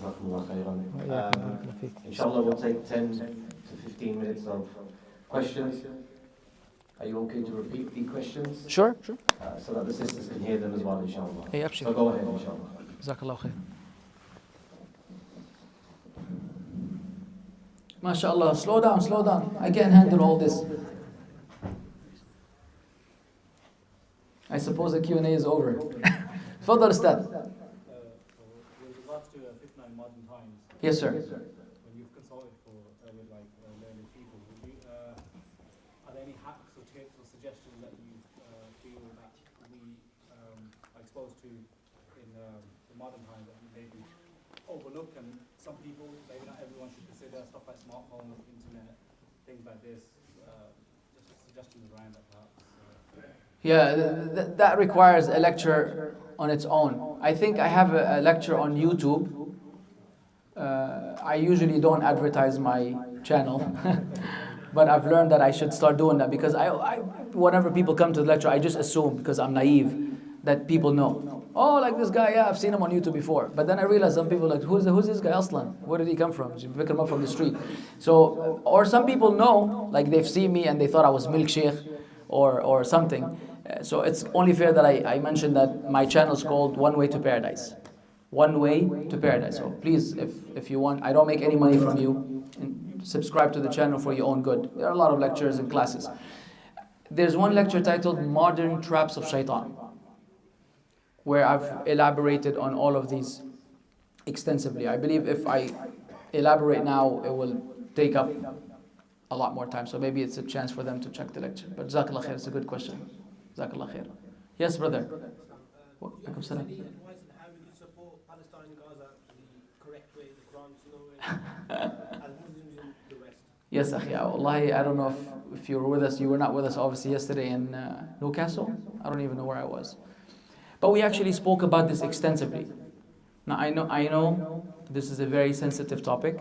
Jazakumullah khairan. Inshallah, we'll take 10 to 15 minutes of questions. Are you okay to repeat the questions? Sure. So that the sisters can hear them as well, inshallah. Hey, so go ahead, inshallah. Jazakallah khair. MashaAllah, slow down. I can't handle all this. I suppose the Q&A is over. Fadal, Ustadh. With regards to fitna in modern times, Yes, sir. when you've consulted with learned people, are there any hacks or tips or suggestions that you feel that we are exposed to in the modern times that we maybe overlook, and some people, maybe not everyone, should consider stuff like smartphones, internet, things like this? Just suggestions around that, perhaps. Yeah, that requires a lecture on its own. I think I have a lecture on YouTube. I usually don't advertise my channel, but I've learned that I should start doing that, because whenever people come to the lecture, I just assume, because I'm naive, that people know. Oh, like this guy, yeah, I've seen him on YouTube before. But then I realize some people are like, who's this guy Aslan? Where did he come from? You pick him up from the street. So, or some people know, like they've seen me and they thought I was Milk Sheikh or something. So it's only fair that I mention that my channel is called One Way to Paradise. One Way to Paradise. So please, if you want, I don't make any money from you. And subscribe to the channel for your own good. There are a lot of lectures and classes. There's one lecture titled Modern Traps of Shaitan, where I've elaborated on all of these extensively. I believe if I elaborate now, it will take up a lot more time. So maybe it's a chance for them to check the lecture. But Jazakallah khair, it's a good question. Jazakallah khair. Yes, brother. How would you support Palestine and Gaza the correct way, the Quran, as Muslims in the West? Yes, akhi. Wallahi, I don't know if you were with us. You were not with us, obviously, yesterday in Newcastle. I don't even know where I was. But we actually spoke about this extensively. Now, I know this is a very sensitive topic.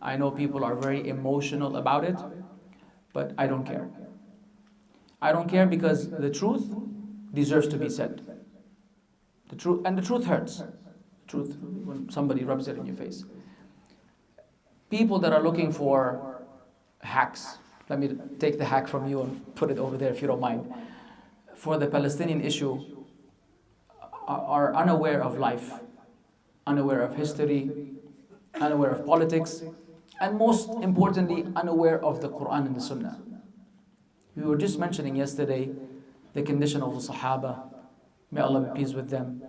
I know people are very emotional about it, but I don't care. I don't care because the truth deserves to be said. The truth hurts. The truth, when somebody rubs it in your face. People that are looking for hacks, let me take the hack from you and put it over there if you don't mind, for the Palestinian issue, are unaware of life, unaware of history, unaware of politics, and most importantly, unaware of the Quran and the Sunnah. We were just mentioning yesterday the condition of the Sahaba, may Allah be pleased with them,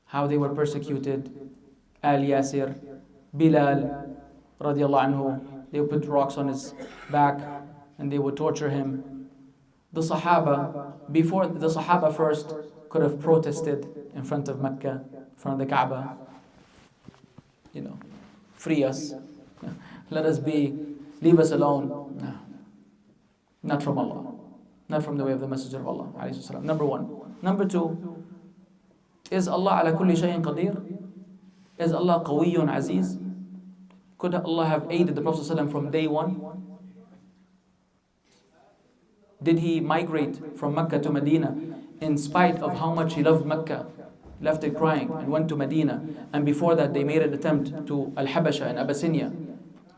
how they were persecuted. Al Yasir, Bilal, radiallahu anhu, they would put rocks on his back and they would torture him. The Sahaba, before the Sahaba first could have protested in front of Mecca, in front of the Kaaba, free us, let us be, leave us alone. No, not from Allah, not from the way of the Messenger of Allah, alayhi salam. Number one. Number two, is Allah ala kulli shayin qadir? Is Allah qawiyyun aziz? Could Allah have aided the Prophet ﷺ from day one? Did he migrate from Mecca to Medina in spite of how much he loved Mecca, left it crying and went to Medina? And before that they made an attempt to Al-Habasha in Abyssinia,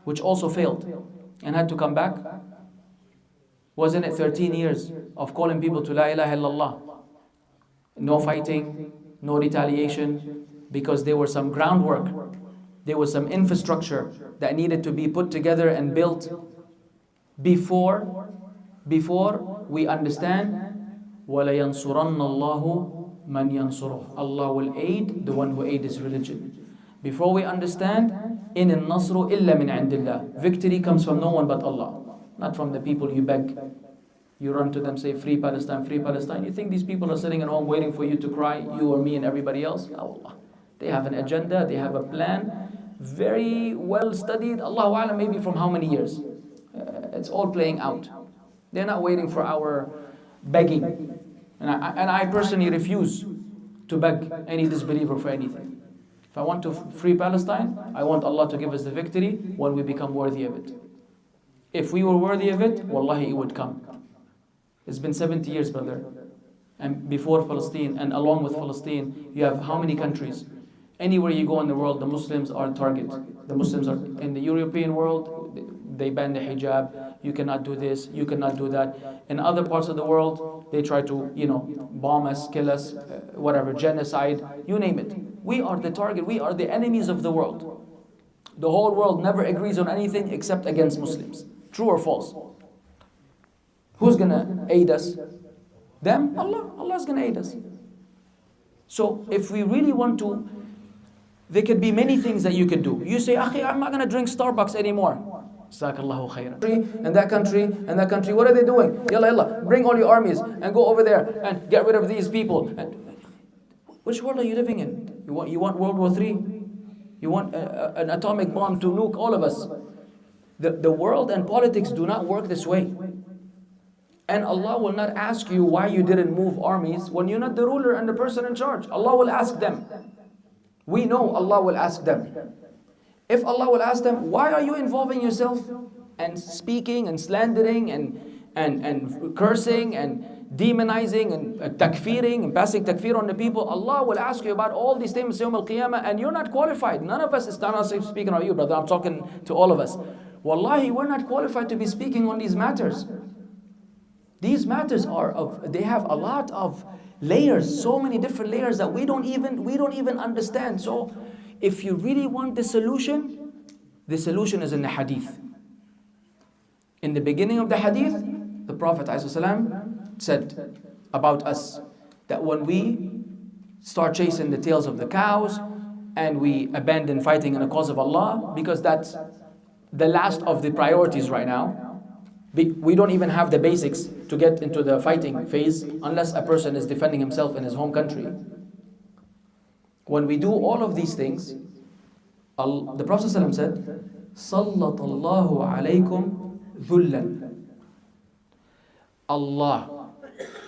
which also failed and had to come back. Wasn't it 13 years of calling people to La ilaha illallah? No fighting, no retaliation, because there was some groundwork, there was some infrastructure that needed to be put together and built before we understand وَلَيَنْصُرَنَّ اللَّهُ مَنْ يَنْصُرُهُ. Allah will aid the one who aids his religion. Before we understand, إِنِ النَّصْرُ إِلَّا مِنْ عِنْدِ اللَّهِ. Victory comes from no one but Allah, not from the people you beg. You run to them, say, free Palestine, free Palestine. You think these people are sitting at home waiting for you to cry, you or me and everybody else? Oh Allah. They have an agenda, they have a plan, very well studied, Allahu A'lam, maybe from how many years. It's all playing out. They're not waiting for our begging. And I personally refuse to beg any disbeliever for anything. If I want to free Palestine, I want Allah to give us the victory when we become worthy of it. If we were worthy of it, wallahi, it would come. It's been 70 years, brother. And before Palestine, and along with Palestine, you have how many countries? Anywhere you go in the world, the Muslims are a target. The Muslims are in the European world, they ban the hijab. You cannot do this, you cannot do that. In other parts of the world, they try to, bomb us, kill us, whatever, genocide, you name it. We are the target, we are the enemies of the world. The whole world never agrees on anything except against Muslims. True or false? Who's gonna aid us? Them? Allah. Allah's gonna aid us. So if we really want to, there could be many things that you could do. You say, Akhi, I'm not gonna drink Starbucks anymore. Jazakallahu khairan. And that country, what are they doing? Yalla, bring all your armies and go over there and get rid of these people. And which world are you living in? You want World War III? You want an atomic bomb to nuke all of us? The world and politics do not work this way. And Allah will not ask you why you didn't move armies when you're not the ruler and the person in charge. Allah will ask them. We know Allah will ask them. If Allah will ask them, why are you involving yourself and speaking and slandering and cursing and demonizing and takfiring and passing takfir on the people, Allah will ask you about all these things Yawm al-Qiyamah, and you're not qualified. None of us, it's not speaking about you, brother, I'm talking to all of us. Wallahi, we're not qualified to be speaking on these matters. These matters they have a lot of layers, so many different layers that we don't even understand. So if you really want the solution is in the hadith. In the beginning of the hadith, the Prophet ﷺ said about us that when we start chasing the tails of the cows and we abandon fighting in the cause of Allah, because that's the last of the priorities right now. We don't even have the basics to get into the fighting phase unless a person is defending himself in his home country. When we do all of these things, the Prophet ﷺ said, Sallallahu alaykum dhullan. Allah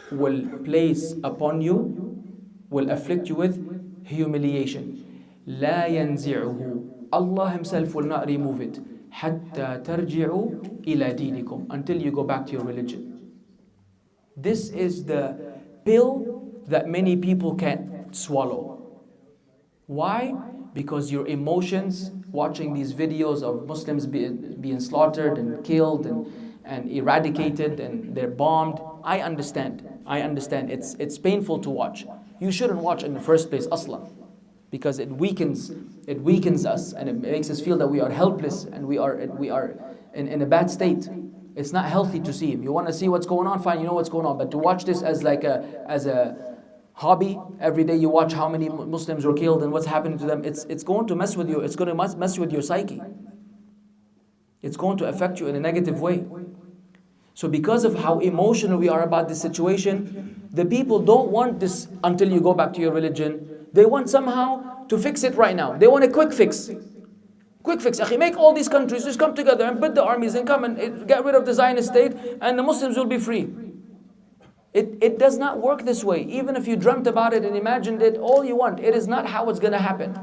will place upon you, will afflict you with humiliation. La yanzi'uhu. Allah Himself will not remove it. حَتَّى تَرْجِعُوا إِلَى دِينِكُمْ, until you go back to your religion. This is the pill that many people can't swallow. Why? Because your emotions, watching these videos of Muslims being slaughtered and killed and eradicated and they're bombed, I understand. It's painful to watch. You shouldn't watch in the first place, aslan. Because it weakens us and it makes us feel that we are helpless and we are in a bad state. It's not healthy to see. You want to see what's going on, fine, you know what's going on. But to watch this as a hobby, every day you watch how many Muslims were killed and what's happening to them, it's going to mess with you. It's going to mess with your psyche. It's going to affect you in a negative way. So because of how emotional we are about this situation, the people don't want this until you go back to your religion. They want somehow to fix it right now. They want a quick fix. Quick fix. Akhi, make all these countries just come together and put the armies and come and get rid of the Zionist state and the Muslims will be free. It does not work this way. Even if you dreamt about it and imagined it all you want, it is not how it's going to happen.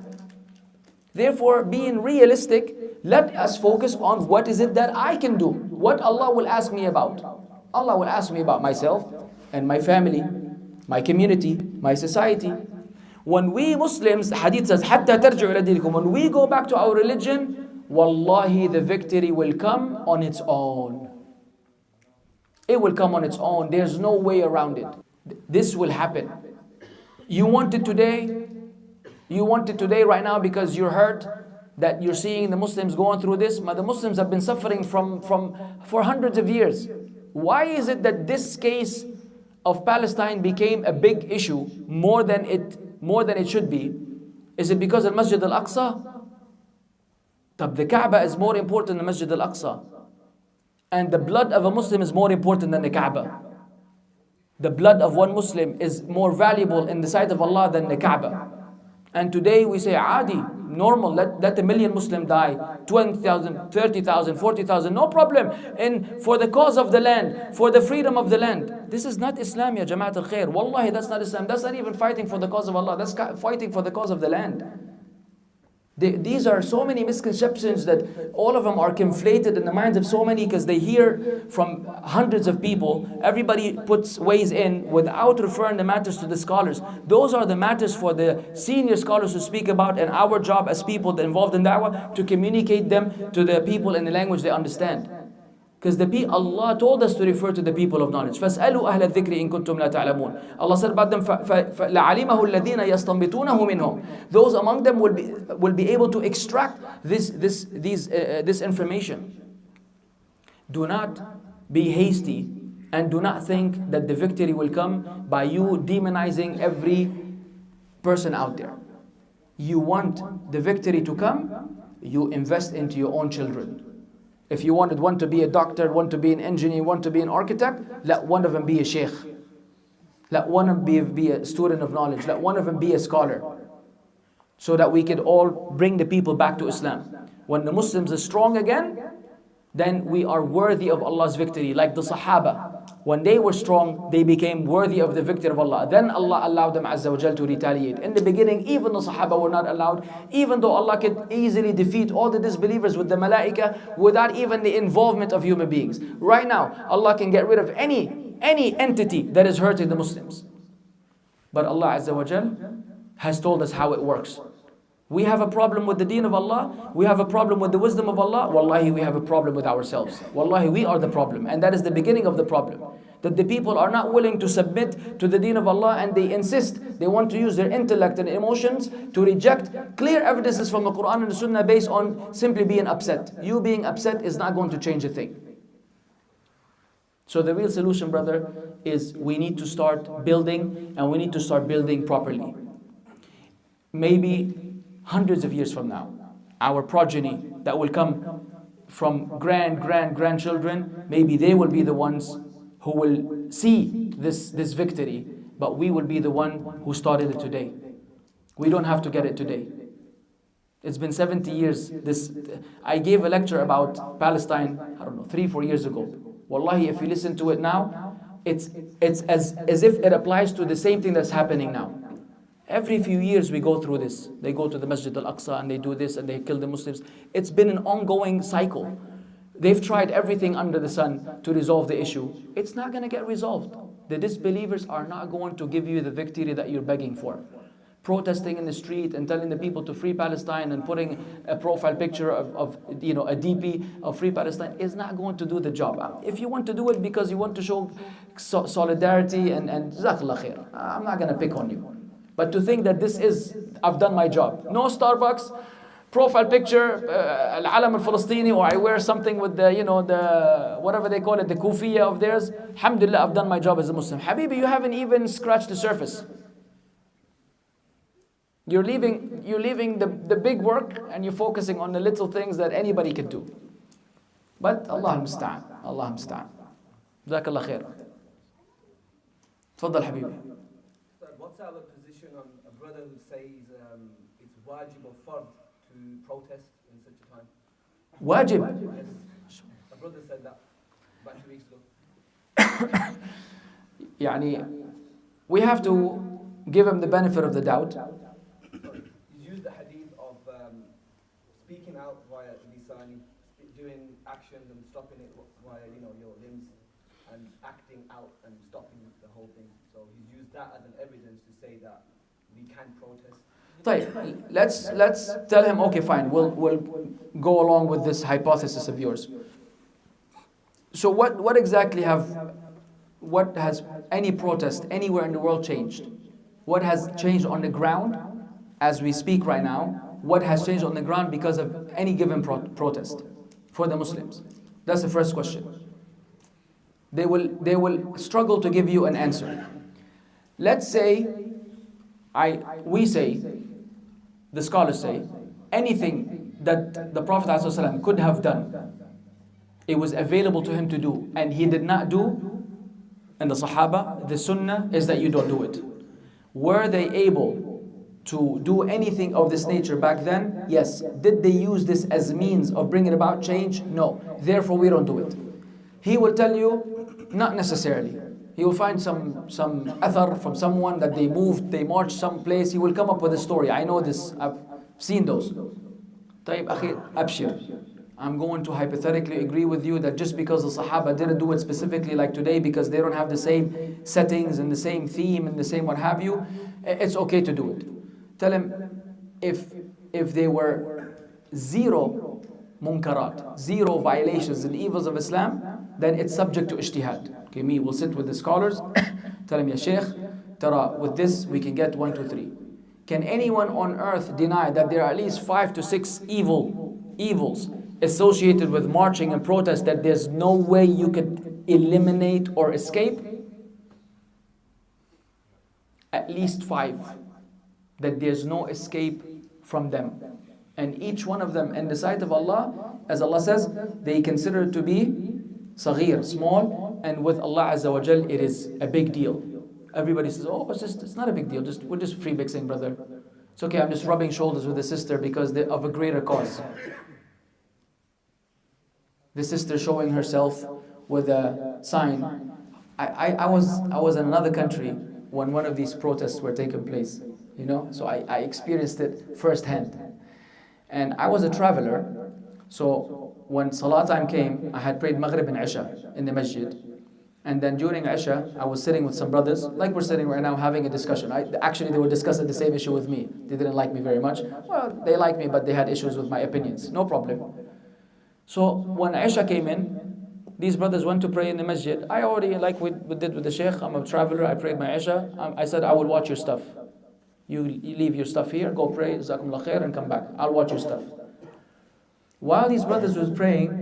Therefore, being realistic, let us focus on what is it that I can do. What Allah will ask me about. Allah will ask me about myself and my family, my community, my society. When we Muslims, hadith says, حَتَّى تَرْجِعُوا إِلَى دِينِكُمْ, when we go back to our religion, wallahi, the victory will come on its own. It will come on its own. There's no way around it. This will happen. You want it today? You want it today right now because you're hurt that you're seeing the Muslims going through this? But the Muslims have been suffering for hundreds of years. Why is it that this case of Palestine became a big issue more than it should be? Is it because of Masjid al-Aqsa? The Kaaba is more important than Masjid al-Aqsa. And the blood of a Muslim is more important than the Kaaba. The blood of one Muslim is more valuable in the sight of Allah than the Kaaba. And today we say, Adi, normal, let a million Muslim die, 20,000, 30,000, 40,000, no problem. And for the cause of the land, for the freedom of the land. This is not Islam, ya Jama'at al-Khair. Wallahi, that's not Islam. That's not even fighting for the cause of Allah. That's fighting for the cause of the land. These are so many misconceptions that all of them are conflated in the minds of so many, because they hear from hundreds of people. Everybody weighs in without referring the matters to the scholars. Those are the matters for the senior scholars to speak about, and our job as people involved in da'wah to communicate them to the people in the language they understand. Because Allah told us to refer to the people of knowledge. فَاسْأَلُوا أَهْلَ الذِّكْرِ إِن كُنتُمْ لَا تَعْلَمُونَ. Allah said about them, لَعَلِمَهُ الَّذِينَ يَسْتَنبِطُونَهُ مِنْهُمْ. Those among them will be able to extract this information. Do not be hasty, and do not think that the victory will come by you demonizing every person out there. You want the victory to come, you invest into your own children. If you wanted one to be a doctor, one to be an engineer, one to be an architect, let one of them be a sheikh. Let one of them be a student of knowledge. Let one of them be a scholar. So that we could all bring the people back to Islam. When the Muslims are strong again, then we are worthy of Allah's victory. Like the Sahaba. When they were strong, they became worthy of the victory of Allah. Then Allah allowed them Azza wa Jal to retaliate. In the beginning, even the Sahaba were not allowed, even though Allah could easily defeat all the disbelievers with the Malaika without even the involvement of human beings. Right now, Allah can get rid of any entity that is hurting the Muslims. But Allah Azza wa Jal has told us how it works. We have a problem with the deen of Allah. We have a problem with the wisdom of Allah. Wallahi, we have a problem with ourselves. Wallahi, we are the problem. And that is the beginning of the problem. That the people are not willing to submit to the deen of Allah, and they insist. They want to use their intellect and emotions to reject clear evidences from the Quran and the Sunnah based on simply being upset. You being upset is not going to change a thing. So the real solution, brother, is we need to start building, and we need to start building properly. Maybe hundreds of years from now, our progeny that will come from grandchildren, maybe they will be the ones who will see this victory, but we will be the one who started it today. We don't have to get it today. It's been 70 years. I gave a lecture about Palestine, 3-4 years ago. Wallahi, if you listen to it now, it's as if it applies to the same thing that's happening now. Every few years we go through this. They go to the Masjid al-Aqsa and they do this and they kill the Muslims. It's been an ongoing cycle. They've tried everything under the sun to resolve the issue. It's not going to get resolved. The disbelievers are not going to give you the victory that you're begging for. Protesting in the street and telling the people to free Palestine and putting a profile picture of a DP of free Palestine is not going to do the job. If you want to do it because you want to show solidarity and jazakallah khair, I'm not going to pick on you. But to think that this is, I've done my job. No Starbucks, profile picture, Al-Alam al-Falastini, or I wear something with the whatever they call it, the kufiya of theirs. Alhamdulillah, I've done my job as a Muslim. Habibi, you haven't even scratched the surface. You're leaving the big work and you're focusing on the little things that anybody can do. But Allah musta'an. Allah musta'an. Jazakallah khair. Tfaddal Habibi. What's our position on a brother who says it's wajib or fard to protest in such a time? Wajib? Yes. A brother said that about 2 weeks ago. We have to give him the benefit of the doubt. He's used the hadith of speaking out via lisani, doing actions and stopping it via your limbs, and acting out and stopping the whole thing. So he's used that as an evidence to say that we can protest. Let's tell him, okay, fine, we'll go along with this hypothesis of yours. So what exactly what has any protest anywhere in the world changed? What has changed on the ground as we speak right now? What has changed on the ground because of any given protest for the Muslims? That's the first question. They will struggle to give you an answer. Let's say, we say, the scholars say, anything that the Prophet ﷺ could have done, it was available to him to do, and he did not do, and the Sahaba, the Sunnah is that you don't do it. Were they able to do anything of this nature back then? Yes. Did they use this as means of bringing about change? No. Therefore, we don't do it. He will tell you, not necessarily. He will find some athar from someone that they moved, they marched someplace. He will come up with a story. I know this. I've seen those. طيب أخي أبشر. I'm going to hypothetically agree with you that just because the Sahaba didn't do it specifically like today because they don't have the same settings and the same theme and the same what have you, it's okay to do it. Tell him if they were zero munkarat, zero violations and evils of Islam, then it's subject to ijtihad. Okay, me will sit with the scholars, tell him, Ya Shaykh, Tara, with this we can get 1, 2, 3. Can anyone on earth deny that there are at least 5 to 6 evils associated with marching and protest that there's no way you could eliminate or escape? At least 5. That there's no escape from them. And each one of them in the sight of Allah, as Allah says, they consider it to be saghir, small, and with Allah Azza wa Jal it is a big deal. Everybody says, oh, it's not a big deal, we're just free mixing, brother. It's okay, I'm just rubbing shoulders with the sister because they're of a greater cause. The sister showing herself with a sign. I was in another country when one of these protests were taking place, you know, so I experienced it firsthand. And I was a traveler, so when Salah time came, I had prayed Maghrib and Isha in the Masjid. And then during Isha, I was sitting with some brothers, like we're sitting right now having a discussion. Actually, they were discussing the same issue with me. They didn't like me very much. Well, they liked me, but they had issues with my opinions. No problem. So when Isha came in, these brothers went to pray in the Masjid. I already, like we did with the Shaykh, I'm a traveler, I prayed my Isha. I said, I will watch your stuff. You leave your stuff here, go pray, Jazakumullah khair, and come back. I'll watch your stuff. While these brothers were praying,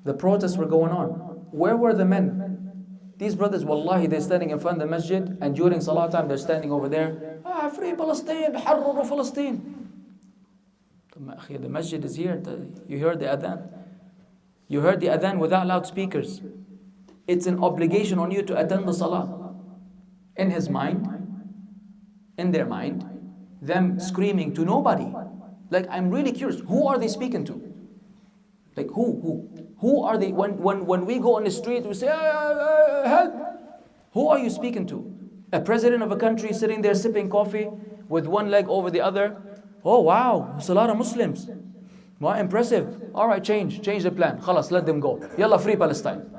the protests were going on. Where were the men? These brothers, wallahi, they're standing in front of the Masjid, and during Salah time, they're standing over there. Free Palestine, حرروا Palestine. The Masjid is here. You heard the adhan. You heard the adhan without loudspeakers. It's an obligation on you to attend the Salah. In his mind, in their mind, them screaming to nobody. Like, I'm really curious, who are they speaking to? Like, who are they? When we go on the street, we say, help! Who are you speaking to? A president of a country sitting there sipping coffee with one leg over the other. Oh wow, it's a lot of Muslims. Wow, impressive. All right, change the plan. Khalas, let them go. Yalla, free Palestine.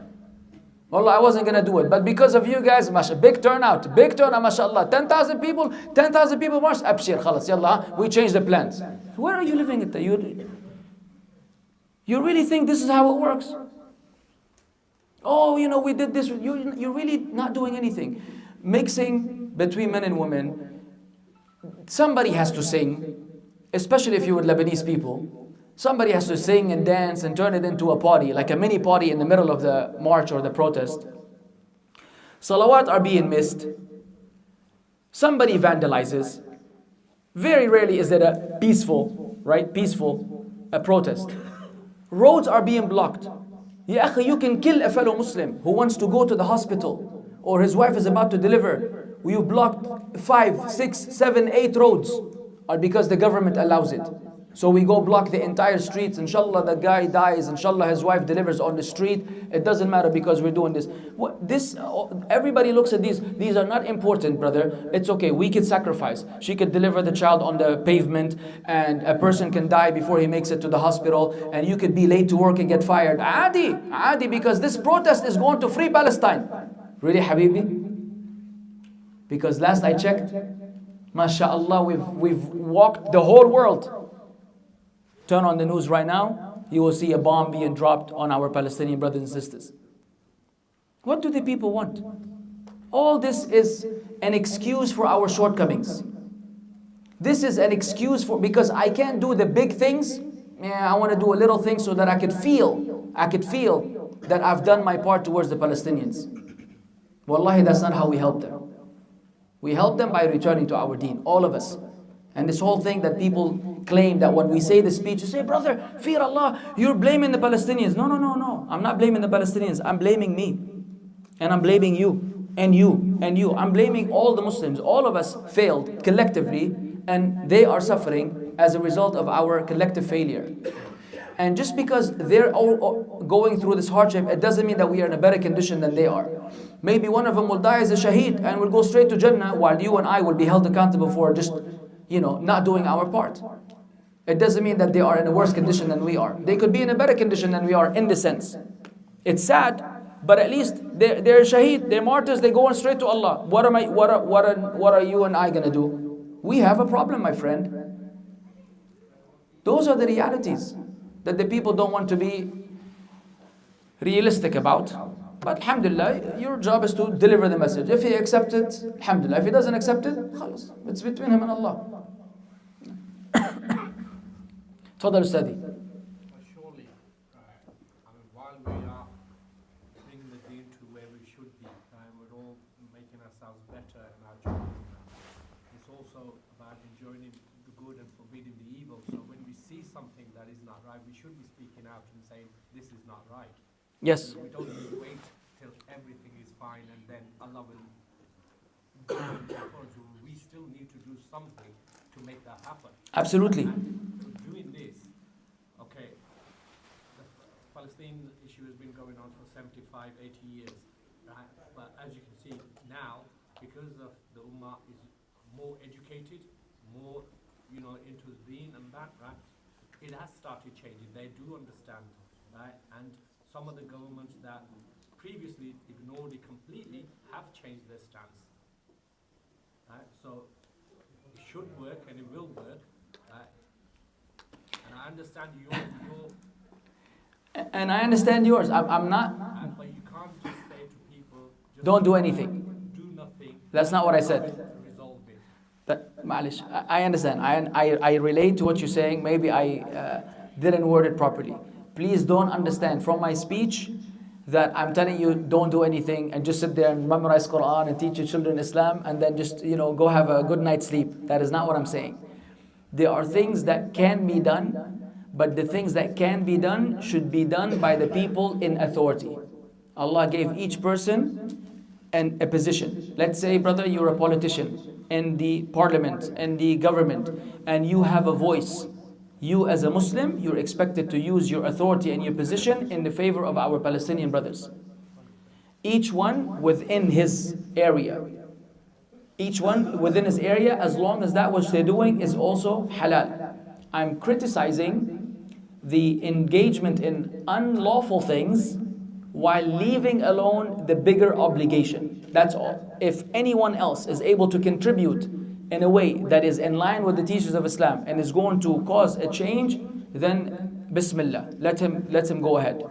Wallah, I wasn't gonna do it, but because of you guys, big turnout, mashallah. 10,000 people marched. Abshir, khalas, yalla, we changed the plans. Where are you living at? You really think this is how it works? Oh, you know, we did this. You're really not doing anything. Mixing between men and women. Somebody has to sing, especially if you're with Lebanese people. Somebody has to sing and dance and turn it into a party, like a mini party in the middle of the march or the protest. Salawat are being missed. Somebody vandalizes. Very rarely is it a peaceful protest. Roads are being blocked. Ya akhi, you can kill a fellow Muslim who wants to go to the hospital or his wife is about to deliver. You blocked 5, 6, 7, 8 roads, or because the government allows it. So we go block the entire streets. Inshallah, the guy dies. Inshallah, his wife delivers on the street. It doesn't matter because we're doing this. Everybody looks at these. These are not important, brother. It's okay. We could sacrifice. She could deliver the child on the pavement, and a person can die before he makes it to the hospital, and you could be late to work and get fired. Adi, because this protest is going to free Palestine. Really, Habibi? Because last I checked, mashallah, we've walked the whole world. Turn on the news right now, you will see a bomb being dropped on our Palestinian brothers and sisters. What do the people want? All this is an excuse for our shortcomings. This is an excuse because I can't do the big things. I want to do a little thing so that I could feel that I've done my part towards the Palestinians. Wallahi, that's not how we help them. We help them by returning to our deen, all of us. And this whole thing that people claim that when we say the speech, you say, brother, fear Allah, you're blaming the Palestinians. No. I'm not blaming the Palestinians. I'm blaming me. And I'm blaming you. And you. And you. I'm blaming all the Muslims. All of us failed collectively. And they are suffering as a result of our collective failure. And just because they're all going through this hardship, it doesn't mean that we are in a better condition than they are. Maybe one of them will die as a shaheed and will go straight to Jannah, while you and I will be held accountable for just, not doing our part. It doesn't mean that they are in a worse condition than we are. They could be in a better condition than we are in the sense. It's sad, but at least they're shaheed, they're martyrs, they're going straight to Allah. What are you and I gonna do? We have a problem, my friend. Those are the realities that the people don't want to be realistic about. But alhamdulillah, your job is to deliver the message. If he accepts it, alhamdulillah. If he doesn't accept it, خلاص. It's between him and Allah. تفضل أستاذي. Surely, while we are bringing the deen to where we should be, and we're all making ourselves better in our job, it's also about enjoying the good and forbidding the evil. So when we see something that is not right, we should be speaking out and saying, this is not right. Yes. We don't need to wait till everything is fine and then Allah will. We still need to do something to make that happen. Absolutely. Doing this, okay, the Palestinian issue has been going on for 75, 80 years, right? But as you can see now, because of the Ummah is more educated, more, into the deen and that, right? It has started changing. They do understand, right? And some of the governments that previously ignored it completely have changed their stance, right? So it should work and it will work, right? And I understand your And I understand yours. I'm not. but you can't just say to people, just Don't do anything. do nothing. That's not what I said. To resolve it. معلش, I understand. I relate to what you're saying. Maybe I didn't word it properly. Please don't understand from my speech that I'm telling you don't do anything and just sit there and memorize Quran and teach your children Islam and then just go have a good night's sleep. That is not what I'm saying. There are things that can be done, but the things that can be done should be done by the people in authority. Allah gave each person a position. Let's say, brother, you're a politician in the parliament, in the government, and you have a voice. You as a Muslim, you're expected to use your authority and your position in the favor of our Palestinian brothers. Each one within his area. Each one within his area, as long as that which they're doing is also halal. I'm criticizing the engagement in unlawful things while leaving alone the bigger obligation. That's all. If anyone else is able to contribute in a way that is in line with the teachings of Islam and is going to cause a change, then Bismillah, let him go ahead.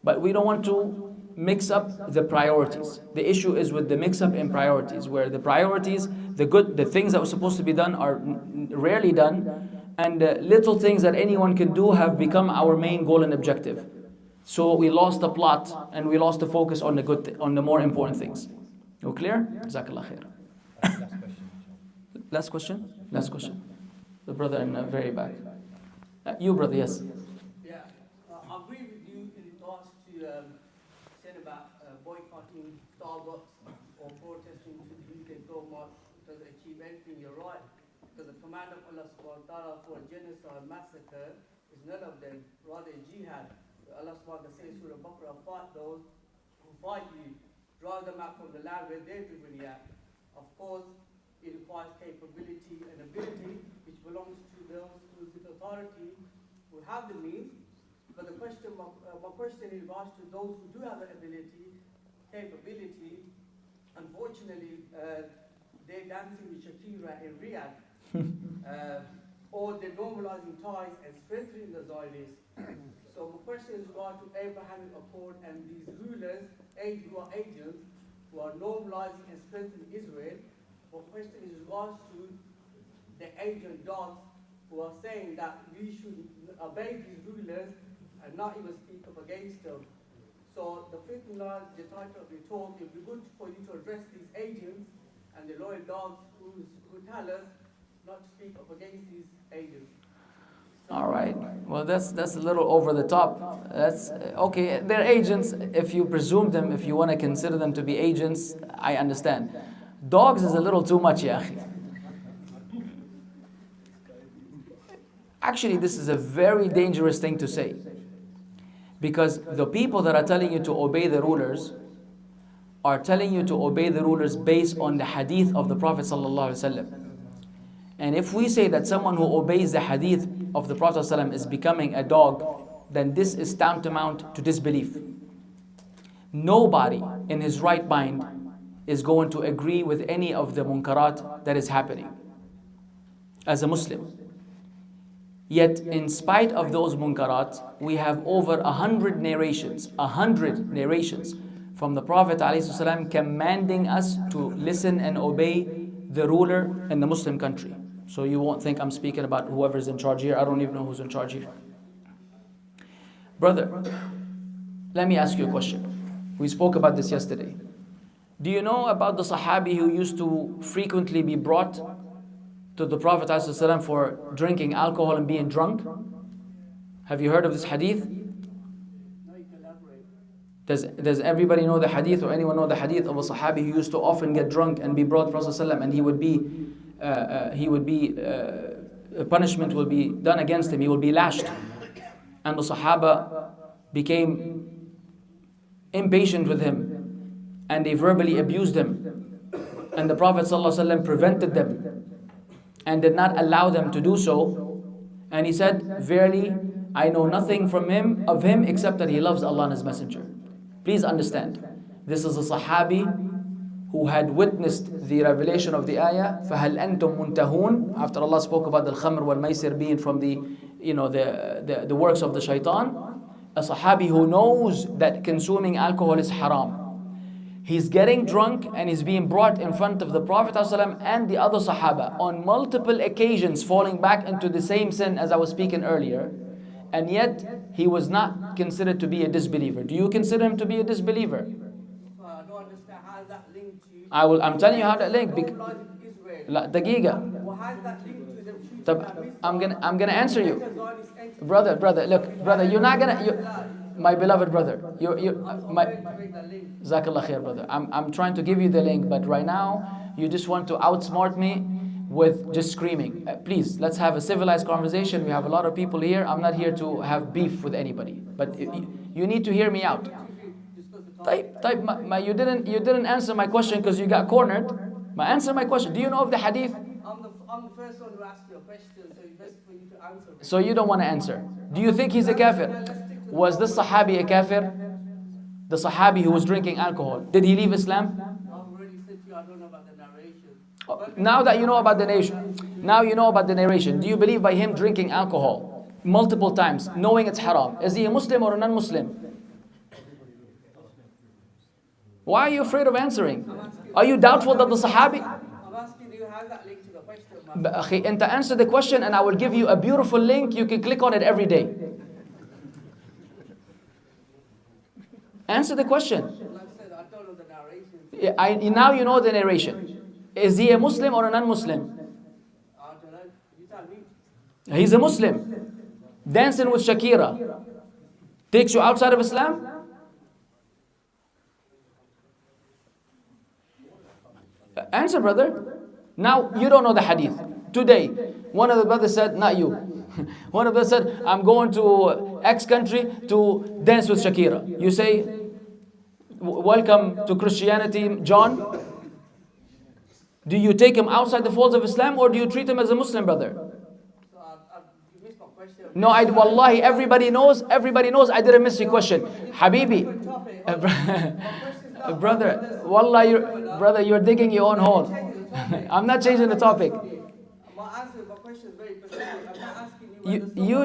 But we don't want to mix up the priorities. The issue is with the mix up in priorities, where the priorities, the things that were supposed to be done are rarely done, and little things that anyone can do have become our main goal and objective. So we lost the plot and we lost the focus on on the more important things. You clear? Jazakallah khair. Last question? Last question. The brother in the very back. You, brother, yes. Yeah, I agree with you in regards to said about boycotting Starbucks or protesting to the UK government doesn't achieve anything. You're right, because the command of Allah subhanahu wa ta'ala for genocide massacre is none of them, rather jihad. Allah subhanahu wa ta'ala says Surah Baqarah, fight those who fight you, drive them out from the land where they're driven you out. Of course, it requires capability and ability, which belongs to those who with authority, who have the means. But the question, my question in regards to those who do have the ability, capability, unfortunately, they're dancing with Shakira in Riyadh, or they're normalizing ties and strengthening the Zionists. So my question is regard to Abrahamic Accord and these rulers, who are agents, who are normalizing and strengthening Israel. My question is regards to the agent dogs who are saying that we should obey these rulers and not even speak up against them. So the fifth line, the title of the talk, it would be good for you to address these agents and the loyal dogs who tell us not to speak up against these agents. All right. Well, that's a little over the top. That's okay. They're agents. If you presume them, if you want to consider them to be agents, I understand. Dogs is a little too much, ya akhi. Actually, this is a very dangerous thing to say, because the people that are telling you to obey the rulers are telling you to obey the rulers based on the hadith of the Prophet ﷺ. And if we say that someone who obeys the hadith of the Prophet ﷺ is becoming a dog, then this is tantamount to disbelief. Nobody in his right mind is going to agree with any of the munkarat that is happening as a Muslim. Yet, in spite of those munkarat, we have over 100 narrations from the Prophet ﷺ commanding us to listen and obey the ruler in the Muslim country. So you won't think I'm speaking about whoever's in charge here. I don't even know who's in charge here. Brother, let me ask you a question. We spoke about this yesterday. Do you know about the Sahabi who used to frequently be brought to the Prophet ﷺ for drinking alcohol and being drunk? Have you heard of this hadith? Does everybody know the hadith, or anyone know the hadith of a Sahabi who used to often get drunk and be brought to Prophet ﷺ, and punishment will be done against him, he will be lashed. And the Sahaba became impatient with him and they verbally abused him. And the Prophet ﷺ prevented them and did not allow them to do so. And he said, verily, I know nothing of him except that he loves Allah and His Messenger. Please understand, this is a Sahabi who had witnessed the revelation of the ayah, فَهَلْ أَنْتُمْ مُنْتَهُونَ, after Allah spoke about the khamr wal maisir being from the works of the shaitan. A Sahabi who knows that consuming alcohol is haram. He's getting drunk and he's being brought in front of the Prophet ﷺ and the other Sahaba on multiple occasions, falling back into the same sin as I was speaking earlier. And yet, he was not considered to be a disbeliever. Do you consider him to be a disbeliever? I don't understand how is that linked to... I'm telling you how that link. Dagiga. Well, how is that linked to them shooting I'm gonna answer you. Brother, look, brother, you're not gonna... my beloved brother, Jazakallah khair, brother. I'm trying to give you the link, but right now, you just want to outsmart me with just screaming. Please, let's have a civilized conversation. We have a lot of people here. I'm not here to have beef with anybody. But you need to hear me out. You didn't answer my question because you got cornered. Answer my question. Do you know of the hadith? I'm the first one who asked you a question, so it's best for you to answer. So you don't want to answer. Do you think he's a kafir? Was this Sahabi a kafir? The Sahabi who was drinking alcohol. Did he leave Islam? I've already said to you, I don't know about the narration. Now that you know about the narration, do you believe by him drinking alcohol multiple times, knowing it's haram, is he a Muslim or a non-Muslim? Why are you afraid of answering? Are you doubtful that the Sahabi... I'm asking you, how is that linked to the question? And to answer the question, and I will give you a beautiful link, you can click on it every day. Answer the question. Like I said, I don't know the narration. Now you know the narration. Is he a Muslim or a non-Muslim? I don't know. You tell me. He's a Muslim. Dancing with Shakira takes you outside of Islam? Answer, brother. Now you don't know the hadith. Today, one of the brothers said, not you. One of them said, I'm going to X country to dance with Shakira. You say, welcome to Christianity, John. Do you take him outside the folds of Islam, or do you treat him as a Muslim brother? You missed my question. No, wallahi, everybody knows I didn't miss your question. Habibi. Brother, wallahi, brother, you're digging your own hole. I'm not changing the topic. My question is very specific. I'm not asking you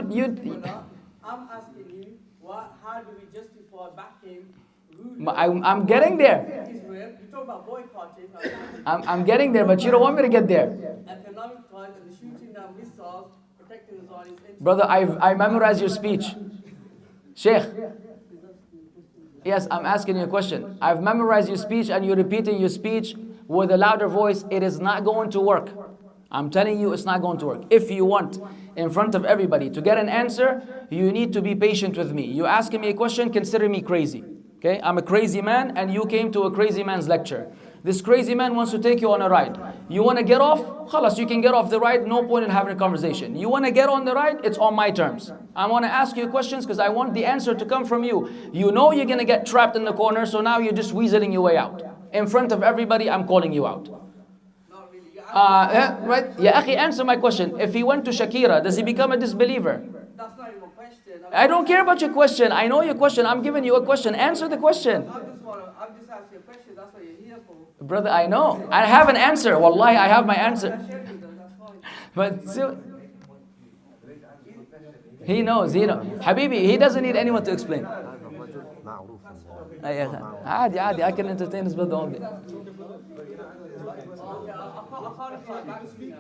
I'm asking you, how do we justify backing I'm getting there. Israel? You talk about boycotting. I'm getting there, but you don't want me to get there. Economic ties and the shooting down missiles, protecting the Zionist interests. Brother, I memorized your speech. Sheikh. Yes, I'm asking you a question. I've memorized your speech and you're repeating your speech with a louder voice. It is not going to work. I'm telling you, it's not going to work. If you want, in front of everybody, to get an answer, you need to be patient with me. You asking me a question, consider me crazy. Okay? I'm a crazy man and you came to a crazy man's lecture. This crazy man wants to take you on a ride. You want to get off? Khalas, you can get off the ride. No point in having a conversation. You want to get on the ride? It's on my terms. I want to ask you questions because I want the answer to come from you. You know you're going to get trapped in the corner, so now you're just weaseling your way out. In front of everybody, I'm calling you out. Not really. You're Right? Ya akhi, answer my question. If he went to Shakira, does he become a disbeliever? That's not even a question. I don't care about your question. I know your question. I'm giving you a question. Answer the question. I'm just asking a question. That's what you're here for. Brother, I know. I have an answer. Wallahi, I have my answer. Share with us, that's fine. But still, he knows. Habibi, he doesn't need anyone to explain. عادي عادي, I can entertain this brother all day. I can't reply back to you.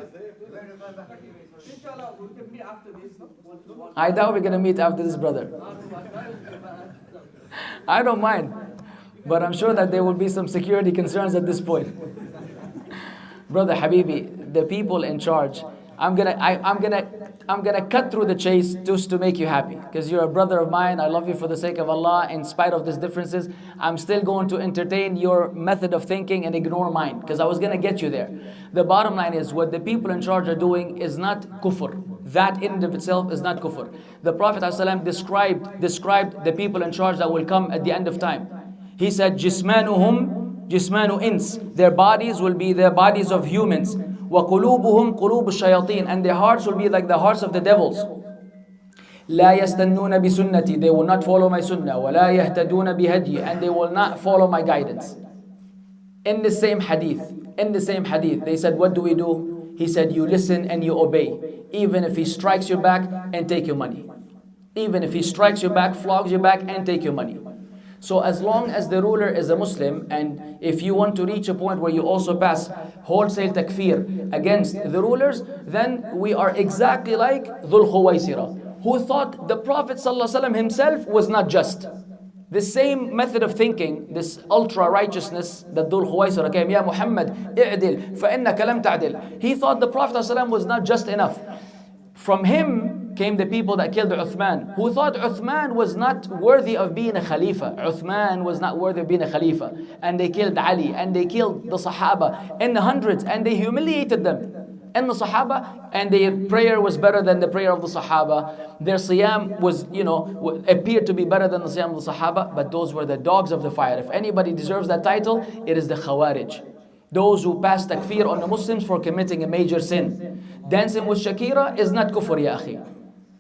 Inshallah, we can meet after this. I doubt we're going to meet after this, brother. I don't mind. But I'm sure that there will be some security concerns at this point. Brother Habibi, the people in charge, I'm gonna cut through the chase just to make you happy. Because you're a brother of mine, I love you for the sake of Allah. In spite of these differences, I'm still going to entertain your method of thinking and ignore mine. Because I was gonna get you there. The bottom line is, what the people in charge are doing is not kufr. That in and of itself is not kufr. The Prophet ﷺ described the people in charge that will come at the end of time. He said, جِسْمَانُهُمْ جِسْمَانُ إِنس. Their bodies will be the bodies of humans. وَقُلُوبُهُمْ قُلُوبُ الشَّيَاطِينَ. And their hearts will be like the hearts of the devils. لَا يَسْتَنُّونَ بِسُنَّتِي. They will not follow my sunnah. وَلَا يَهْتَدُونَ بِهَدْيِ. And they will not follow my guidance. In the same hadith, they said, what do we do? He said, you listen and you obey. Even if he strikes your back and take your money. Even if he strikes your back, flogs your back and take your money. So as long as the ruler is a Muslim, and if you want to reach a point where you also pass wholesale takfir against the rulers, then we are exactly like Dhul Khuwaisira, who thought the Prophet ﷺ himself was not just. The same method of thinking, this ultra righteousness that Dhul Khuwaisira came, Ya Muhammad, i'dil, fa'inna lam ta'dil. He thought the Prophet ﷺ was not just enough. From him came the people that killed Uthman, who thought Uthman was not worthy of being a Khalifa. Uthman was not worthy of being a Khalifa. And they killed Ali, and they killed the Sahaba in the hundreds, and they humiliated them. And the Sahaba, and their prayer was better than the prayer of the Sahaba. Their Siyam was, appeared to be better than the Siyam of the Sahaba, but those were the dogs of the fire. If anybody deserves that title, it is the Khawarij. Those who pass takfir on the Muslims for committing a major sin. Dancing with Shakira is not kufr, ya akhi.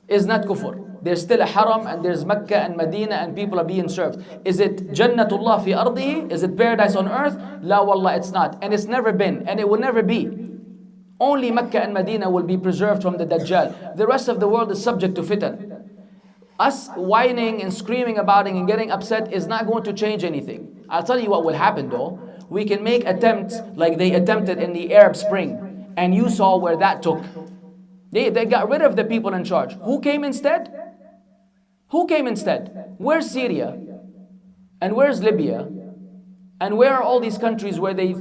Is not kufr. There's still a haram, and there's Mecca and Medina, and people are being served. Is it Jannatullah fi ardihi? Is it paradise on earth? La wallah, it's not. And it's never been, and it will never be. Only Mecca and Medina will be preserved from the Dajjal. The rest of the world is subject to fitan. Us whining and screaming about it and getting upset is not going to change anything. I'll tell you what will happen though. We can make attempts like they attempted in the Arab Spring. And you saw where that took. They got rid of the people in charge. Who came instead? Who came instead? Where's Syria? And where's Libya? And where are all these countries where they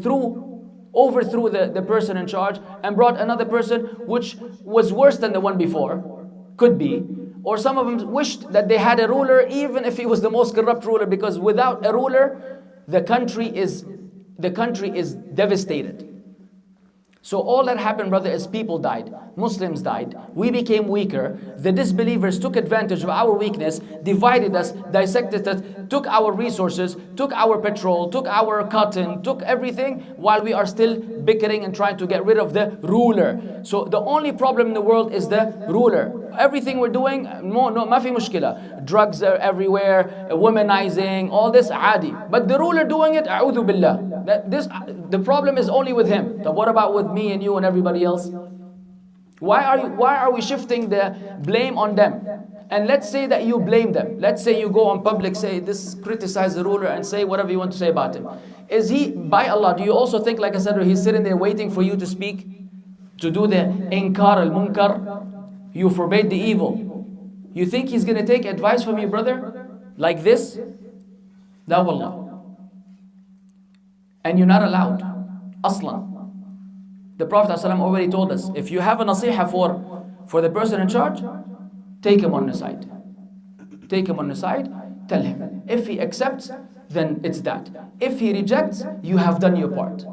overthrew the person in charge and brought another person which was worse than the one before? Could be. Or some of them wished that they had a ruler, even if he was the most corrupt ruler, because without a ruler, the country is devastated. So all that happened, brother, is people died. Muslims died. We became weaker. The disbelievers took advantage of our weakness, divided us, dissected us, took our resources, took our petrol, took our cotton, took everything, while we are still bickering and trying to get rid of the ruler. So the only problem in the world is the ruler. Everything we're doing, no, ma fi mushkila. Drugs are everywhere, womanizing, all this, adi. But the ruler doing it, a'udhu billah. The problem is only with him. So what about with me and you and everybody else? Why are we shifting the blame on them? And let's say that you blame them. Let's say you go on public, criticize the ruler and say whatever you want to say about him. Is he, by Allah, do you also think, like I said, he's sitting there waiting for you to speak? To do the inkar al-munkar? You forbade the evil. You think he's going to take advice from you, brother? Like this? La wallah. And you're not allowed. Aslan. The Prophet ﷺ already told us, if you have a nasiha for the person in charge, take him on the side. Take him on the side, tell him. If he accepts, then it's that. If he rejects, you have done your part.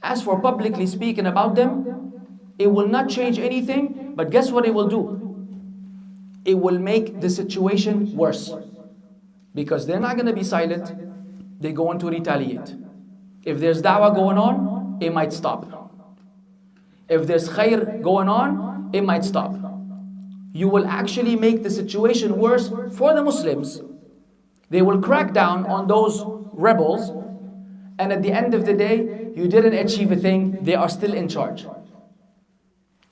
As for publicly speaking about them, it will not change anything, but guess what it will do? It will make the situation worse. Because they're not going to be silent, they're going to retaliate. If there's da'wah going on, it might stop. If there's khair going on, it might stop. You will actually make the situation worse for the Muslims. They will crack down on those rebels, and at the end of the day, you didn't achieve a thing, they are still in charge.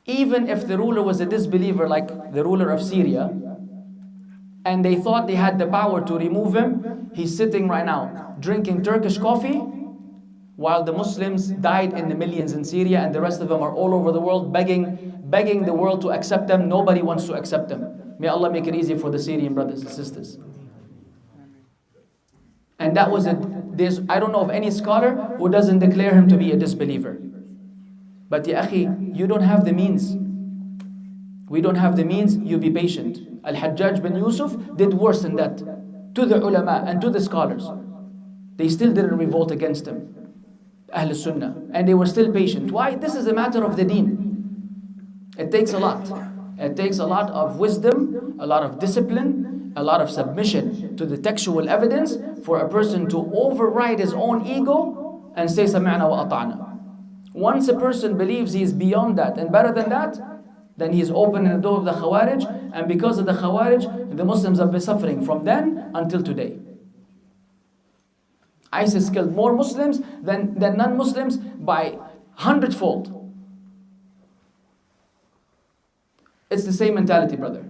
Even if the ruler was a disbeliever like the ruler of Syria, and they thought they had the power to remove him, he's sitting right now drinking Turkish coffee while the Muslims died in the millions in Syria, and the rest of them are all over the world begging the world to accept them. Nobody wants to accept them. May Allah make it easy for the Syrian brothers and sisters. And that was I don't know of any scholar who doesn't declare him to be a disbeliever. But ya akhi, you don't have the means. We don't have the means, you be patient. Al-Hajjaj bin Yusuf did worse than that to the ulama and to the scholars. They still didn't revolt against him, Ahl Sunnah, and they were still patient. Why? This is a matter of the deen. It takes a lot. It takes a lot of wisdom, a lot of discipline, a lot of submission to the textual evidence for a person to override his own ego and say sami'na wa ata'na. Once a person believes he is beyond that and better than that, then he is opening the door of the Khawarij, and because of the Khawarij, the Muslims have been suffering from then until today. ISIS killed more Muslims than non-Muslims by 100-fold. It's the same mentality, brother.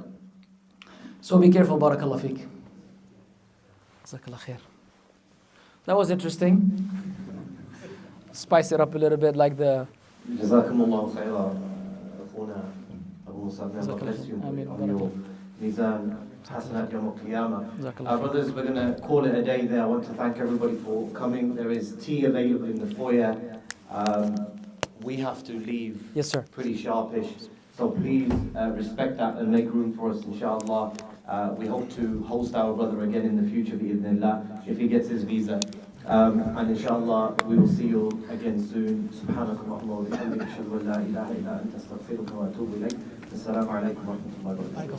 So be careful, barakallah feek. Jazakallah khair. That was interesting. Spice it up a little bit like the... Jazakumullah khairan, Akhuna Abu Mussab. May Allah bless you on your Mizan Hasanat Yawm al-Qiyamah. Brothers, we're going to call it a day there. I want to thank everybody for coming. There is tea available in the foyer. We have to leave pretty sharpish. So please respect that and make room for us, inshallah. We hope to host our brother again in the future, bi'idhnillah, if he gets his visa. And inshallah, we will see you again soon. Subhanakallahumma wa bihamdika, ashhadu an la ilaha illa anta, astaghfiruka wa atubu ilayk. Assalamu alaikum wa rahmatullahi wa barakatuh.